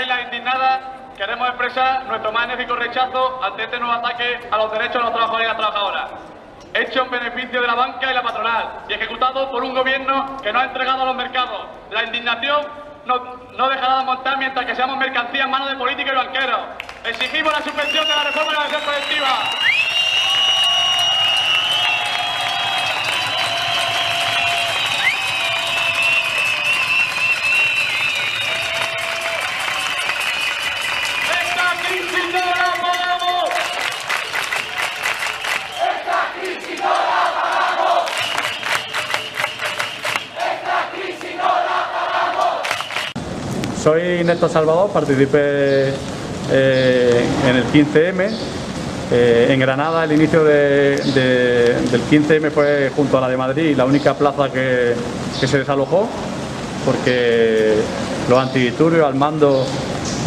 Hoy las indignadas queremos expresar nuestro más enérgico rechazo ante este nuevo ataque a los derechos de los trabajadores y las trabajadoras, hecho en beneficio de la banca y la patronal y ejecutado por un gobierno que nos ha entregado a los mercados. La indignación no dejará de montar mientras que seamos mercancía en manos de políticos y banqueros. Exigimos la suspensión de la reforma de la negociación colectiva. Soy Néstor Salvador, participé en el 15M. En Granada el inicio del 15M fue junto a la de Madrid la única plaza que se desalojó, porque los antidisturbios al mando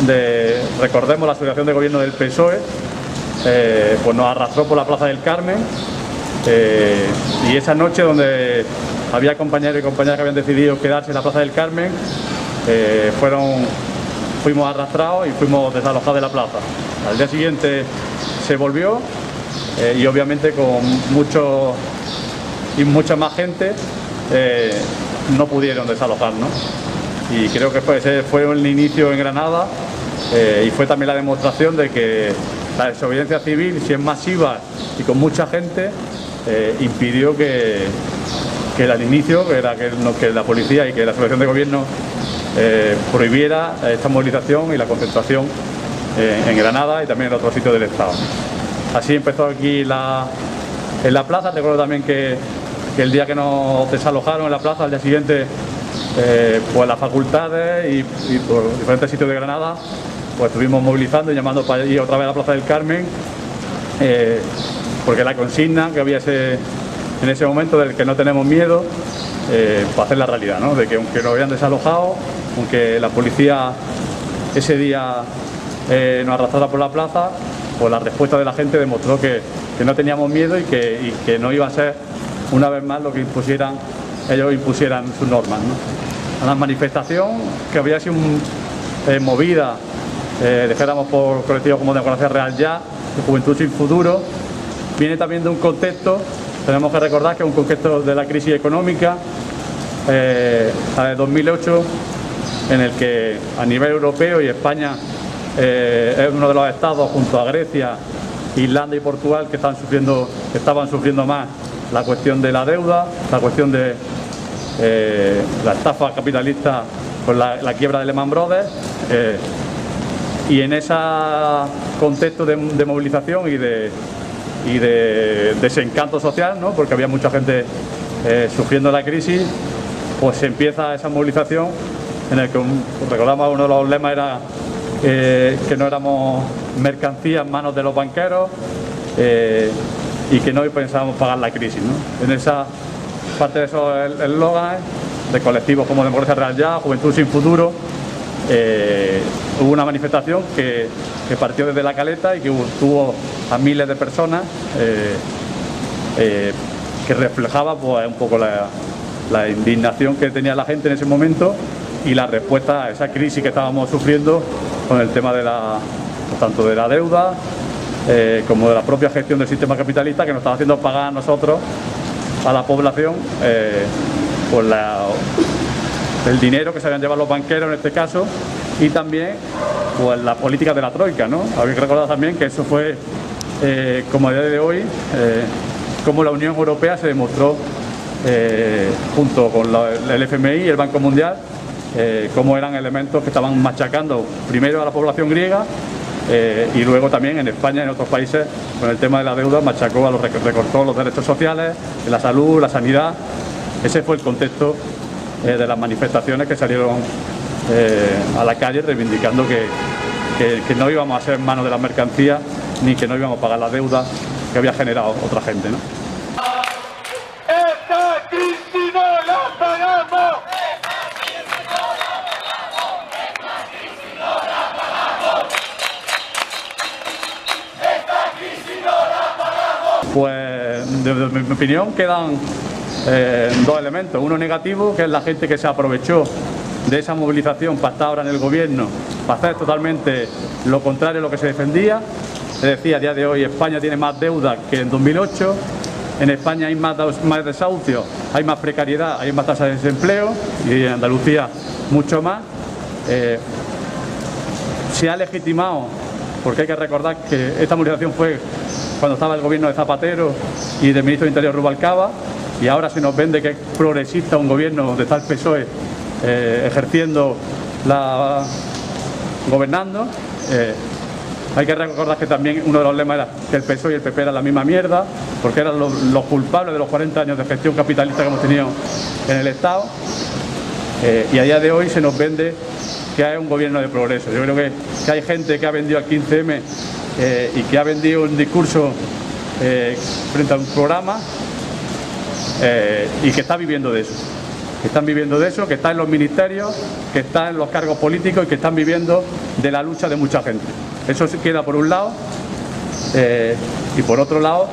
de, recordemos, la Asociación de Gobierno del PSOE, pues nos arrastró por la Plaza del Carmen, y esa noche donde había compañeros y compañeras que habían decidido quedarse en la Plaza del Carmen, fuimos arrastrados y fuimos desalojados de la plaza. Al día siguiente se volvió, y obviamente con mucha más gente no pudieron desalojar, ¿no? Y creo que ese fue el inicio en Granada, y fue también la demostración de que la desobediencia civil, si es masiva y con mucha gente, impidió que al inicio, que era que la policía y que la Asociación de Gobierno prohibiera esta movilización y la concentración en Granada y también en otros sitios del Estado. Así empezó aquí en la plaza. Recuerdo también que el día que nos desalojaron en la plaza, al día siguiente, pues las facultades y por diferentes sitios de Granada, pues estuvimos movilizando y llamando para ir otra vez a la Plaza del Carmen, porque la consigna que había en ese momento del que no tenemos miedo, para hacer la realidad, ¿no? De que aunque nos habían desalojado, aunque la policía ese día nos arrastrara por la plaza, pues la respuesta de la gente demostró que no teníamos miedo y que no iba a ser una vez más lo que ellos impusieran sus normas, ¿no? A la manifestación, que había sido movida, dijéramos, por colectivos como Democracia Real Ya, de Juventud Sin Futuro, viene también de un contexto, tenemos que recordar que es un contexto de la crisis económica, la de 2008, en el que a nivel europeo, y España es uno de los estados junto a Grecia, Irlanda y Portugal que estaban sufriendo más la cuestión de la deuda, la cuestión de la estafa capitalista con la quiebra de Lehman Brothers, y en ese contexto de movilización y de desencanto social, ¿no? Porque había mucha gente sufriendo la crisis, pues empieza esa movilización en el que, recordamos, uno de los lemas era que no éramos mercancía en manos de los banqueros, y que no pensábamos pagar la crisis, ¿no? En esa parte de esos eslóganes de colectivos como Democracia Real Ya, Juventud Sin Futuro, hubo una manifestación que partió desde La Caleta y que tuvo a miles de personas, que reflejaba, pues, un poco la indignación que tenía la gente en ese momento y la respuesta a esa crisis que estábamos sufriendo con el tema tanto de la deuda como de la propia gestión del sistema capitalista, que nos estaba haciendo pagar a nosotros, a la población, por el dinero que se habían llevado los banqueros en este caso, y también pues la política de la troika, ¿no? Habéis que recordar también que eso fue, como a día de hoy, como la Unión Europea se demostró, junto con el FMI y el Banco Mundial, cómo eran elementos que estaban machacando primero a la población griega, y luego también en España y en otros países con el tema de la deuda machacó recortó los derechos sociales, la salud, la sanidad. Ese fue el contexto de las manifestaciones que salieron a la calle reivindicando que no íbamos a ser en manos de las mercancías ni que no íbamos a pagar la deuda que había generado otra gente, ¿no? ¡Esta crisis no la pagamos! Pues, desde mi opinión, quedan dos elementos. Uno negativo, que es la gente que se aprovechó de esa movilización para estar ahora en el gobierno, para hacer totalmente lo contrario a lo que se defendía. Es decir, a día de hoy España tiene más deuda que en 2008, en España hay más desahucios, hay más precariedad, hay más tasa de desempleo y en Andalucía mucho más. Se ha legitimado, porque hay que recordar que esta movilización fue cuando estaba el gobierno de Zapatero y del ministro de Interior Rubalcaba, y ahora se nos vende que es progresista un gobierno donde está el PSOE gobernando. Hay que recordar que también uno de los lemas era que el PSOE y el PP eran la misma mierda, porque eran los culpables de los 40 años de gestión capitalista que hemos tenido en el Estado. Y a día de hoy se nos vende que hay un gobierno de progreso. Yo creo que hay gente que ha vendido al 15M y que ha vendido un discurso frente a un programa y que está viviendo de eso. Que están viviendo de eso, que está en los ministerios, que está en los cargos políticos y que están viviendo de la lucha de mucha gente. Eso se queda por un lado y por otro lado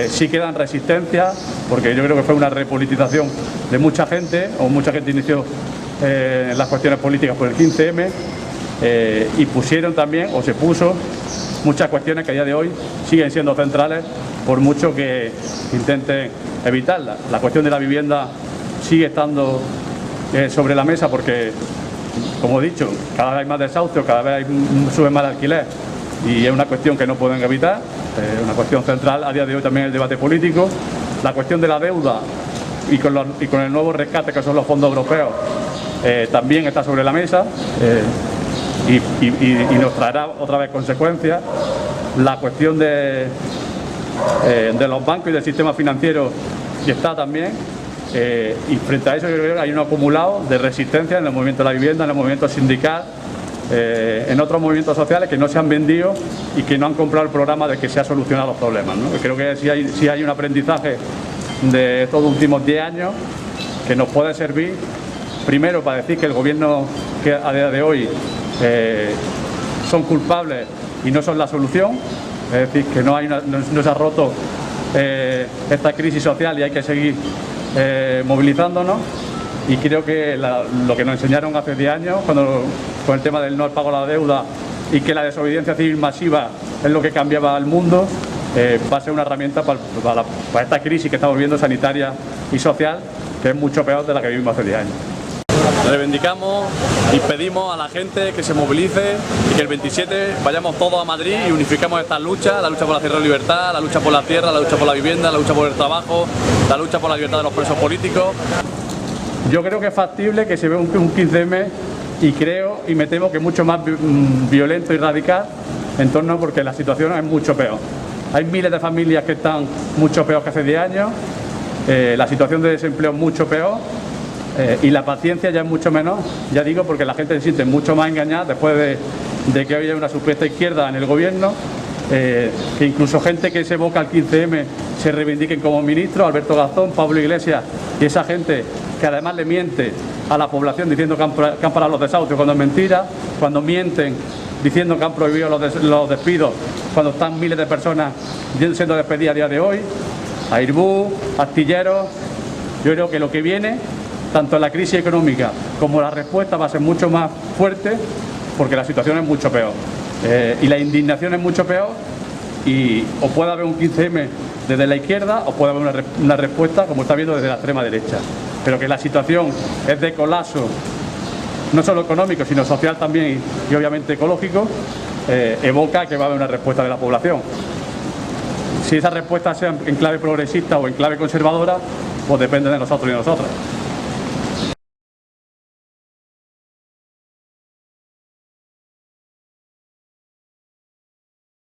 sí quedan resistencias, porque yo creo que fue una repolitización de mucha gente, o mucha gente inició las cuestiones políticas por el 15M y pusieron también, o se puso, muchas cuestiones que a día de hoy siguen siendo centrales por mucho que intenten evitarlas. La cuestión de la vivienda sigue estando sobre la mesa porque, como he dicho, cada vez hay más desahucios, cada vez sube más el alquiler y es una cuestión que no pueden evitar, es una cuestión central a día de hoy también en el debate político. La cuestión de la deuda y con el nuevo rescate que son los fondos europeos también está sobre la mesa y nos traerá otra vez consecuencias. La cuestión de los bancos y del sistema financiero que está también. Y frente a eso yo creo que hay un acumulado de resistencia en el movimiento de la vivienda, en el movimiento sindical, en otros movimientos sociales que no se han vendido y que no han comprado el programa de que se ha solucionado los problemas, ¿no? Creo que sí hay un aprendizaje de estos últimos 10 años que nos puede servir, primero para decir que el gobierno que a día de hoy son culpables y no son la solución, es decir, que no se ha roto esta crisis social y hay que seguir movilizándonos. Y creo que lo que nos enseñaron hace 10 años con el tema del no pago de la deuda y que la desobediencia civil masiva es lo que cambiaba el mundo, va a ser una herramienta para esta crisis que estamos viviendo sanitaria y social, que es mucho peor de la que vivimos hace 10 años. Reivindicamos y pedimos a la gente que se movilice y que el 27 vayamos todos a Madrid y unifiquemos estas luchas, la lucha por la Tierra de Libertad, la lucha por la tierra, la lucha por la vivienda, la lucha por el trabajo, la lucha por la libertad de los presos políticos. Yo creo que es factible que se vea un 15M y creo y me temo que mucho más violento y radical en torno porque la situación es mucho peor. Hay miles de familias que están mucho peor que hace 10 años, la situación de desempleo es mucho peor. Y la paciencia ya es mucho menor, ya digo, porque la gente se siente mucho más engañada después de que haya una supuesta izquierda en el gobierno, que incluso gente que se evoca al 15M se reivindiquen como ministros, Alberto Garzón, Pablo Iglesias y esa gente que además le miente a la población diciendo que han parado los desahucios cuando es mentira, cuando mienten diciendo que han prohibido los despidos, cuando están miles de personas siendo despedidas a día de hoy, Airbus, astilleros. Yo creo que lo que viene, tanto la crisis económica como la respuesta, va a ser mucho más fuerte porque la situación es mucho peor y la indignación es mucho peor y o puede haber un 15M desde la izquierda o puede haber una respuesta como está viendo desde la extrema derecha, pero que la situación es de colapso no solo económico sino social también y obviamente ecológico, evoca que va a haber una respuesta de la población. Si esa respuesta sea en clave progresista o en clave conservadora, pues depende de nosotros y de nosotras.